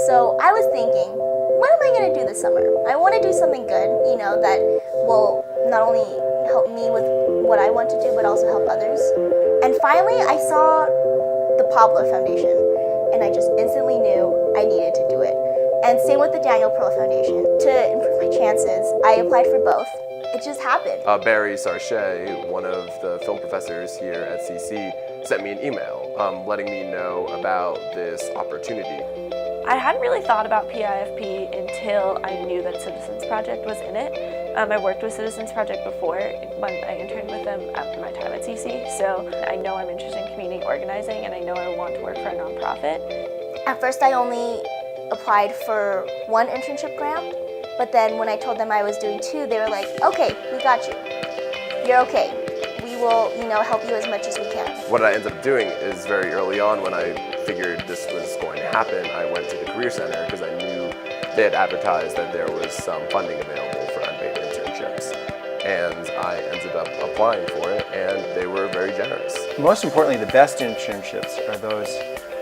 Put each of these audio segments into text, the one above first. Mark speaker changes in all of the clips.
Speaker 1: So I was thinking, what am I going to do this summer? I want to do something good, that will not only help me with what I want to do, but also help others. And finally, I saw the Pablo Foundation, and I just instantly knew I needed to do it. And same with the Daniel Pearl Foundation. To improve my chances, I applied for both. It just happened.
Speaker 2: Barry Sarche, one of the film professors here at CC, sent me an email letting me know about this opportunity.
Speaker 3: I hadn't really thought about PIFP until I knew that Citizens Project was in it. I worked with Citizens Project before when I interned with them after my time at CC, so I know I'm interested in community organizing and I know I want to work for a nonprofit.
Speaker 1: At first I only applied for one internship grant, but then when I told them I was doing two, they were like, okay, we got you. You're okay. We will, help you as much as we can.
Speaker 2: What I ended up doing is very early on when I figured this was going to happen, I went to the Career Center because I knew they had advertised that there was some funding available for unpaid internships. And I ended up applying for it, and they were very generous.
Speaker 4: Most importantly, the best internships are those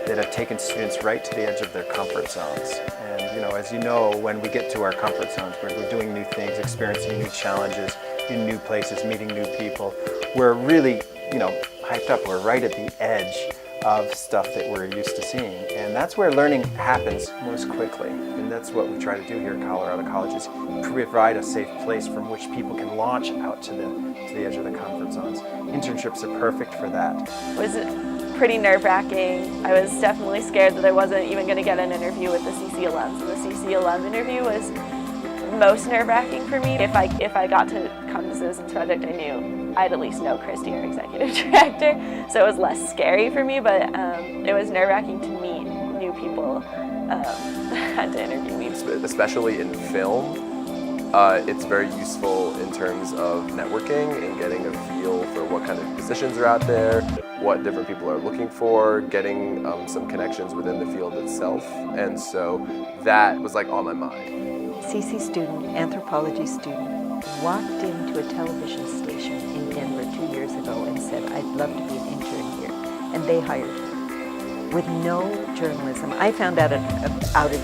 Speaker 4: that have taken students right to the edge of their comfort zones. And as you know, when we get to our comfort zones, where we're doing new things, experiencing new challenges, in new places, meeting new people, we're really, hyped up. We're right at the edge of stuff that we're used to seeing. And that's where learning happens most quickly. And that's what we try to do here at Colorado Colleges, provide a safe place from which people can launch out to the edge of the comfort zones. Internships are perfect for that.
Speaker 3: It was pretty nerve-wracking. I was definitely scared that I wasn't even going to get an interview with the CC alums. And the CC alum interview was most nerve-wracking for me. If I got to come to Citizens Project, I knew I'd at least know Christy, our executive director, so it was less scary for me, but it was nerve-wracking to meet new people and to interview me.
Speaker 2: Especially in film, it's very useful in terms of networking and getting a feel for what kind of positions are out there, what different people are looking for, getting some connections within the field itself, and so that was like on my mind.
Speaker 5: CC student, anthropology student, walked into a television station in Denver 2 years ago and said, I'd love to be an intern here. And they hired her with no journalism. I found out after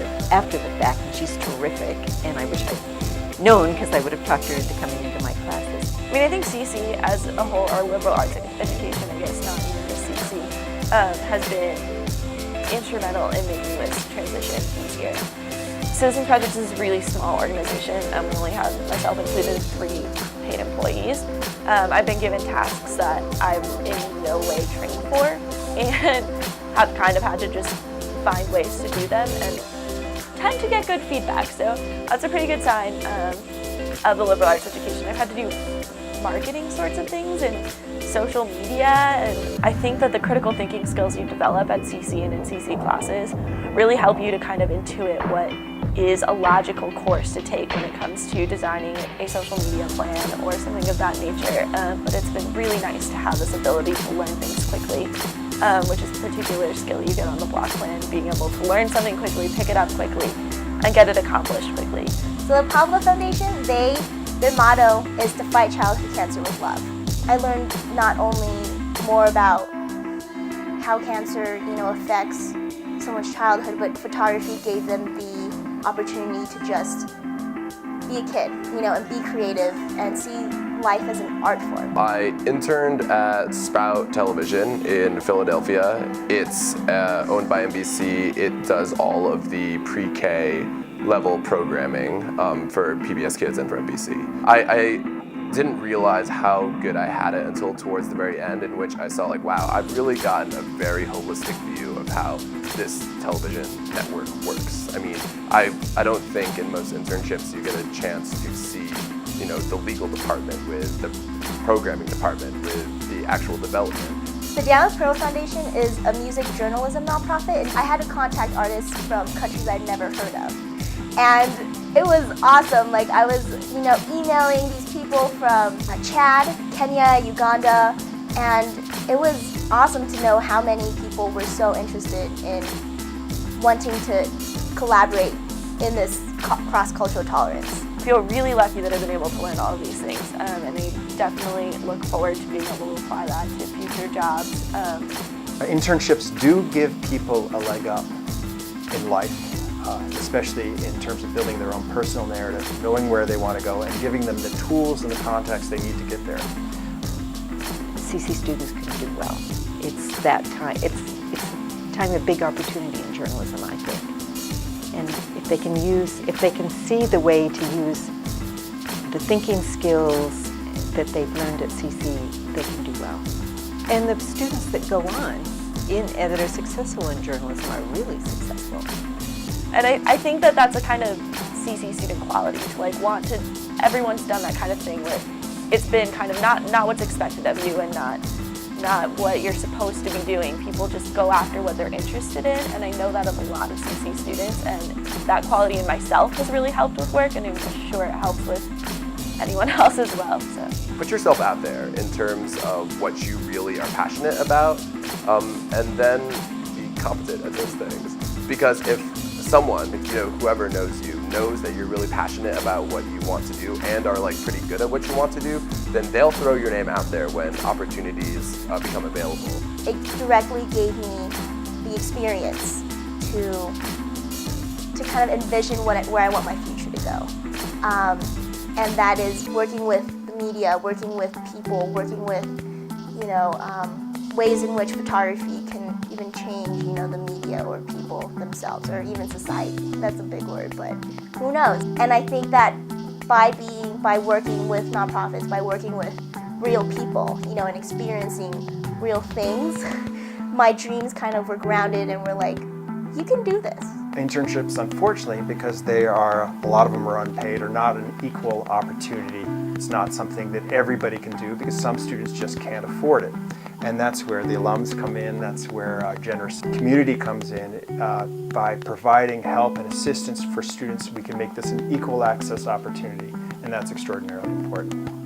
Speaker 5: the fact, and she's terrific, and I wish I'd known because I would have talked her into coming into my classes.
Speaker 3: I think CC as a whole, our liberal arts education, I guess not even just CC, has been instrumental in making this transition easier. Citizens Project is a really small organization. We only have, myself included, 3 paid employees. I've been given tasks that I'm in no way trained for and have kind of had to just find ways to do them and tend to get good feedback. So that's a pretty good sign of the liberal arts education. I've had to do marketing sorts of things and social media, and I think that the critical thinking skills you develop at CC and in CC classes really help you to kind of intuit what is a logical course to take when it comes to designing a social media plan or something of that nature. But it's been really nice to have this ability to learn things quickly, which is a particular skill you get on the block plan, being able to learn something quickly, pick it up quickly, and get it accomplished quickly.
Speaker 1: So the Pablo Foundation, their motto is to fight childhood cancer with love. I learned not only more about how cancer, affects someone's childhood, but photography gave them the opportunity to just be a kid, and be creative and see life as an art form.
Speaker 2: I interned at Sprout Television in Philadelphia. It's owned by NBC. It does all of the pre-K level programming for PBS Kids and for NBC. I didn't realize how good I had it until towards the very end, in which I saw wow, I've really gotten a very holistic view of how this television network works. I don't think in most internships you get a chance to see, the legal department with the programming department with the actual development.
Speaker 1: The Daniel Pearl Foundation is a music journalism nonprofit, and I had to contact artists from countries I'd never heard of. And it was awesome. I was, emailing these people from Chad, Kenya, Uganda, and it was awesome to know how many people were so interested in wanting to collaborate in this cross-cultural tolerance.
Speaker 3: I feel really lucky that I've been able to learn all of these things, and I definitely look forward to being able to apply that to future jobs.
Speaker 4: Internships do give people a leg up in life. especially in terms of building their own personal narrative, knowing where they want to go, and giving them the tools and the context they need to get there.
Speaker 5: CC students can do well. It's that time. It's a time of big opportunity in journalism, I think. And if they can see the way to use the thinking skills that they've learned at CC, they can do well. And the students that go on that are successful in journalism are really successful.
Speaker 3: And I think that that's a kind of CC student quality to like want to, everyone's done that kind of thing where it's been kind of not what's expected of you and not what you're supposed to be doing. People just go after what they're interested in, and I know that of a lot of CC students, and that quality in myself has really helped with work, and I'm sure it helps with anyone else as well. So
Speaker 2: Put yourself out there in terms of what you really are passionate about, and then be competent at those things. Because if someone, whoever knows you, knows that you're really passionate about what you want to do and are like pretty good at what you want to do, then they'll throw your name out there when opportunities become available.
Speaker 1: It directly gave me the experience to kind of envision where I want my future to go. And that is working with the media, working with people, working with, ways in which photography can even change, the media or people themselves, or even society. That's a big word, but who knows? And I think that by working with nonprofits, by working with real people, and experiencing real things, my dreams kind of were grounded and were like, you can do this.
Speaker 4: Internships, unfortunately, because a lot of them are unpaid or not an equal opportunity. It's not something that everybody can do because some students just can't afford it. And that's where the alums come in, that's where a generous community comes in. By providing help and assistance for students, we can make this an equal access opportunity, and that's extraordinarily important.